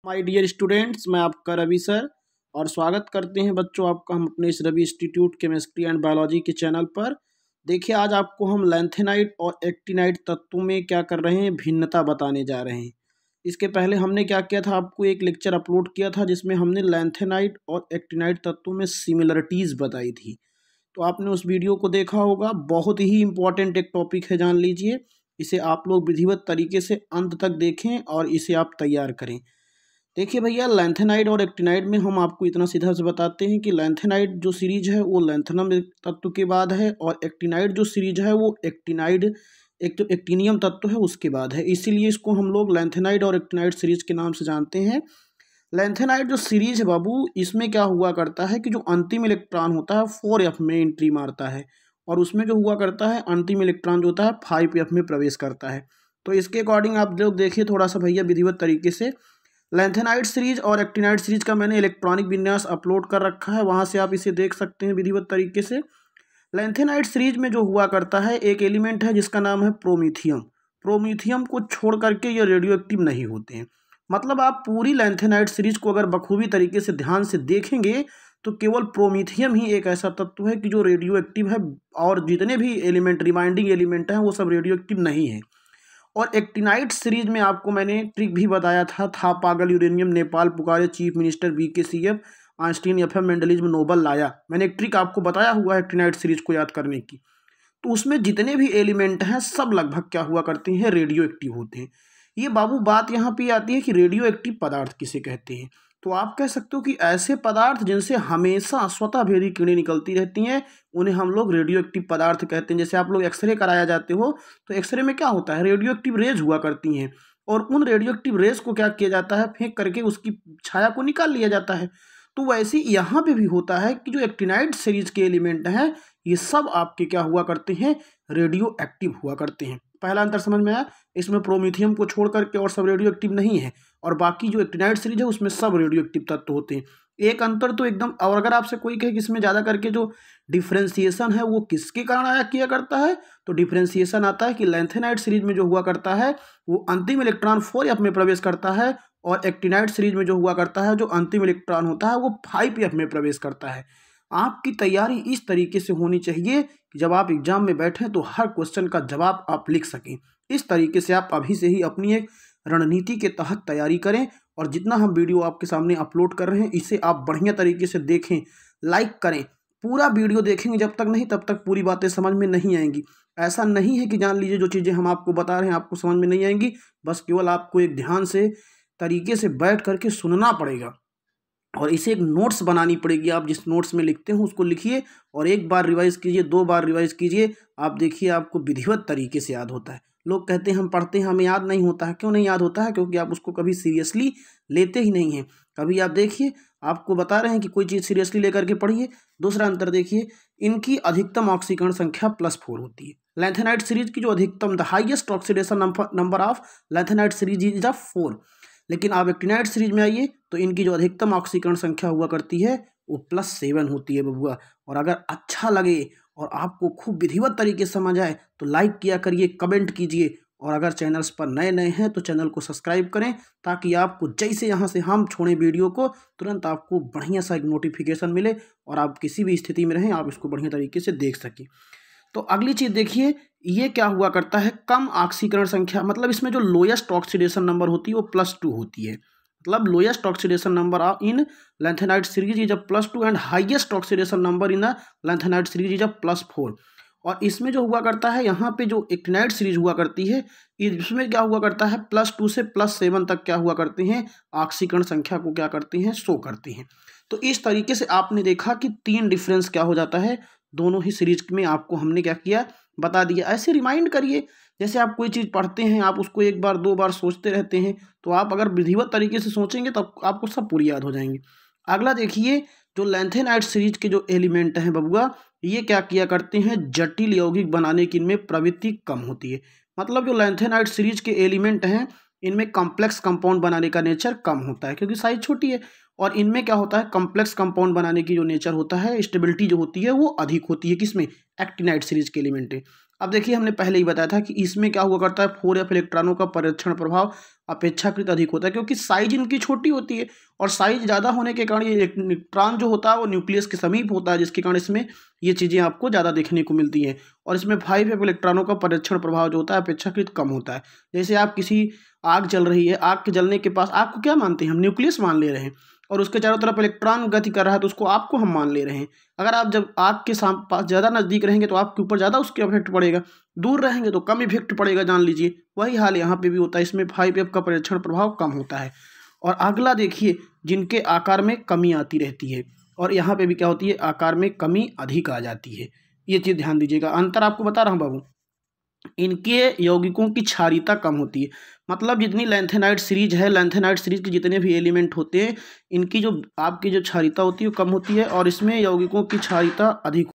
My dear students, मैं आपका Ravi sir और स्वागत करते हैं बच्चों आपका हम अपने इस Ravi institute chemistry and biology के चैनल पर। देखिए, आज आपको हम लैंथेनाइड और एक्टिनाइड तत्वों में क्या कर रहे हैं, भिन्नता बताने जा रहे हैं। इसके पहले हमने क्या किया था, आपको एक लेक्चर अपलोड किया था जिसमें हमने लैंथेनाइड और एक्टिनाइड तत्वों में सिमिलरिटीज़ बताई थी। तो आपने उस वीडियो को देखा होगा। बहुत ही इंपॉर्टेंट एक टॉपिक है, जान लीजिए। इसे आप लोग विधिवत तरीके से अंत तक देखें और इसे आप तैयार करें। देखिए भैया, लैंथेनाइड और एक्टिनाइड में हम आपको इतना सीधा से बताते हैं कि लैंथेनाइड जो सीरीज है वो लैंथेनम तत्व के बाद है, और एक्टिनाइड जो सीरीज है वो एक्टिनाइड एक जो एक्टिनियम तत्व है उसके बाद है। इसीलिए इसको हम लोग लैंथेनाइड और एक्टिनाइड सीरीज के नाम से जानते हैं। लैंथेनाइड जो सीरीज है बाबू, इसमें क्या हुआ करता है कि जो अंतिम इलेक्ट्रॉन होता है 4f में एंट्री मारता है, और उसमें जो हुआ करता है अंतिम इलेक्ट्रॉन जो होता है 5f में प्रवेश करता है। तो इसके अकॉर्डिंग आप लोग देखिए थोड़ा सा भैया विधिवत तरीके से। लैंथेनाइड सीरीज और एक्टिनाइड सीरीज का मैंने इलेक्ट्रॉनिक विन्यास अपलोड कर रखा है, वहाँ से आप इसे देख सकते हैं विधिवत तरीके से। लैंथेनाइड सीरीज में जो हुआ करता है, एक एलिमेंट है जिसका नाम है प्रोमीथियम। प्रोमीथियम को छोड़ करके ये रेडियो एक्टिव नहीं होते हैं। मतलब आप पूरी लैंथेनाइड सीरीज को अगर बखूबी तरीके से ध्यान से देखेंगे तो केवल प्रोमीथियम ही एक ऐसा तत्व है कि जो रेडियो एक्टिव है, और जितने भी एलिमेंट रिमाइंडिंग एलिमेंट हैं वो सब रेडियो एक्टिव नहीं है। और एक्टिनाइड सीरीज में आपको मैंने ट्रिक भी बताया था पागल यूरेनियम नेपाल पुकारे chief minister BKCF Einstein FM Mendelism Nobel लाया। मैंने एक ट्रिक आपको बताया हुआ है एक्टिनाइड सीरीज को याद करने की। तो उसमें जितने भी एलिमेंट हैं सब लगभग क्या हुआ करते हैं, रेडियो एक्टिव होते हैं। ये बाबू बात यहाँ पे आती है कि रेडियो एक्टिव पदार्थ किसे कहते हैं। तो आप कह सकते हो कि ऐसे पदार्थ जिनसे हमेशा स्वतः भेदी किरणें निकलती रहती हैं उन्हें हम लोग रेडियो एक्टिव पदार्थ कहते हैं। जैसे आप लोग एक्सरे कराया जाते हो तो एक्सरे में क्या होता है, रेडियो एक्टिव रेज हुआ करती हैं, और उन रेडियो एक्टिव रेज को क्या किया जाता है, फेंक करके उसकी छाया को निकाल लिया जाता है। तो वैसे यहाँ पे भी होता है कि जो एक्टिनाइड सीरीज के एलिमेंट हैं ये सब आपके क्या हुआ करते हैं, रेडियो एक्टिव हुआ करते हैं। पहला अंतर समझ में आया। इसमें प्रोमीथियम को छोड़ करके और सब रेडियो एक्टिव नहीं है, और बाकी जो एक्टिनाइड सीरीज है उसमें सब रेडियो एक्टिव तत्व होते हैं। एक अंतर तो एकदम, और अगर आपसे कोई कहे कि इसमें ज़्यादा करके जो डिफ्रेंसिएशन है वो किसके कारण आया किया करता है, तो डिफ्रेंसिएशन आता है कि लैंथेनाइड सीरीज में जो हुआ करता है वो अंतिम इलेक्ट्रॉन 4f में प्रवेश करता है, और एक्टिनाइड सीरीज में जो हुआ करता है जो अंतिम इलेक्ट्रॉन होता है वो 5f में प्रवेश करता है। आपकी तैयारी इस तरीके से होनी चाहिए कि जब आप एग्जाम में बैठें तो हर क्वेश्चन का जवाब आप लिख सकें। इस तरीके से आप अभी से ही अपनी एक रणनीति के तहत तैयारी करें, और जितना हम वीडियो आपके सामने अपलोड कर रहे हैं इसे आप बढ़िया तरीके से देखें, लाइक करें। पूरा वीडियो देखेंगे जब तक नहीं तब तक पूरी बातें समझ में नहीं आएंगी। ऐसा नहीं है कि जान लीजिए जो चीज़ें हम आपको बता रहे हैं आपको समझ में नहीं आएंगी, बस केवल आपको एक ध्यान से तरीके से बैठ करके सुनना पड़ेगा, और इसे एक नोट्स बनानी पड़ेगी। आप जिस नोट्स में लिखते हो उसको लिखिए, और एक बार रिवाइज कीजिए, 2 बार रिवाइज कीजिए। आप देखिए आपको विधिवत तरीके से याद होता है। लोग कहते हैं हम पढ़ते हैं हमें याद नहीं होता है। क्यों नहीं याद होता है? क्योंकि आप उसको कभी सीरियसली लेते ही नहीं हैं। कभी आप देखिए, आपको बता रहे हैं कि कोई चीज़ सीरियसली लेकर के पढ़िए। दूसरा अंतर देखिए, इनकी अधिकतम ऑक्सीकरण संख्या +4 होती है। लैंथेनाइड सीरीज की जो अधिकतम the highest oxidation number of lanthanide series is 4, लेकिन आप एक्टिनाइड सीरीज में आइए तो इनकी जो अधिकतम ऑक्सीकरण संख्या हुआ करती है वो +7 होती है बबुआ। और अगर अच्छा लगे और आपको खूब विधिवत तरीके से समझ आए तो लाइक किया करिए, कमेंट कीजिए, और अगर चैनल्स पर नए नए हैं तो चैनल को सब्सक्राइब करें, ताकि आपको जैसे यहाँ से हम छोड़ें वीडियो को तुरंत आपको बढ़िया सा एक नोटिफिकेशन मिले, और आप किसी भी स्थिति में रहें आप इसको बढ़िया तरीके से देख सकें। तो अगली चीज़ देखिए, ये क्या हुआ करता है, कम ऑक्सीकरण संख्या। मतलब इसमें जो लोएस्ट ऑक्सीडेशन नंबर होती है वो +2 होती है। मतलब lowest oxidation number in lanthanide series is +2 and highest oxidation number in lanthanide series is +4। और इसमें जो हुआ करता है, यहाँ पे जो एक्टिनाइड सीरीज हुआ करती है इसमें क्या हुआ करता है, +2 से +7 तक क्या हुआ करते हैं, ऑक्सीकरण संख्या को क्या करते हैं, शो करते हैं। तो इस तरीके से आपने देखा कि 3 डिफरेंस क्या हो जाता है दोनों ही सीरीज में। आपको हमने क्या किया, बता दिया। ऐसे रिमाइंड करिए, जैसे आप कोई चीज़ पढ़ते हैं आप उसको 1 बार 2 बार सोचते रहते हैं, तो आप अगर विधिवत तरीके से सोचेंगे तो आपको सब पूरी याद हो जाएंगी। अगला देखिए, जो लैंथेनाइड सीरीज के जो एलिमेंट हैं बबुआ, ये क्या किया करते हैं, जटिल यौगिक बनाने की इनमें प्रवृत्ति कम होती है। मतलब जो लैंथेनाइड सीरीज के एलिमेंट हैं इनमें कॉम्प्लेक्स कंपाउंड बनाने का नेचर कम होता है, क्योंकि साइज छोटी है। और इनमें क्या होता है, कॉम्प्लेक्स कंपाउंड बनाने की जो नेचर होता है, स्टेबिलिटी जो होती है वो अधिक होती है। किसमें, एक्टिनाइड सीरीज के एलिमेंट है। अब देखिए हमने पहले ही बताया था कि इसमें क्या हुआ करता है, 4f इलेक्ट्रॉनों का परीक्षण प्रभाव अपेक्षाकृत अधिक होता है, क्योंकि साइज इनकी छोटी होती है और साइज ज़्यादा होने के कारण ये इलेक्ट्रॉन जो होता है वो न्यूक्लियस के समीप होता है, जिसके कारण इसमें ये चीज़ें आपको ज़्यादा देखने को मिलती हैं। और इसमें 5f इलेक्ट्रॉनों का परीक्षण प्रभाव जो होता है अपेक्षाकृत कम होता है। जैसे आप किसी आग जल रही है, आग के जलने के पास आग को क्या मानते हैं हम, न्यूक्लियस मान ले रहे हैं, और उसके चारों तरफ इलेक्ट्रॉन गति कर रहा है तो उसको आपको हम मान ले रहे हैं। अगर आप जब आग के पास ज़्यादा नज़दीक रहेंगे तो आपके ऊपर ज़्यादा उसके इफेक्ट पड़ेगा, दूर रहेंगे तो कम इफेक्ट पड़ेगा, जान लीजिए। वही हाल यहाँ पे भी होता है, इसमें 5f का परीक्षण प्रभाव कम होता है। और अगला देखिए, जिनके आकार में कमी आती रहती है, और यहाँ पे भी क्या होती है, आकार में कमी अधिक आ जाती है। ये चीज़ ध्यान दीजिएगा, अंतर आपको बता रहा हूँ बाबू। इनके यौगिकों की क्षारीयता कम होती है, मतलब जितनी लैंथेनाइड सीरीज है, लैंथेनाइड सीरीज के जितने भी एलिमेंट होते हैं, इनकी जो आपकी जो क्षारीयता होती है वो कम होती है, और इसमें यौगिकों की क्षारीयता अधिक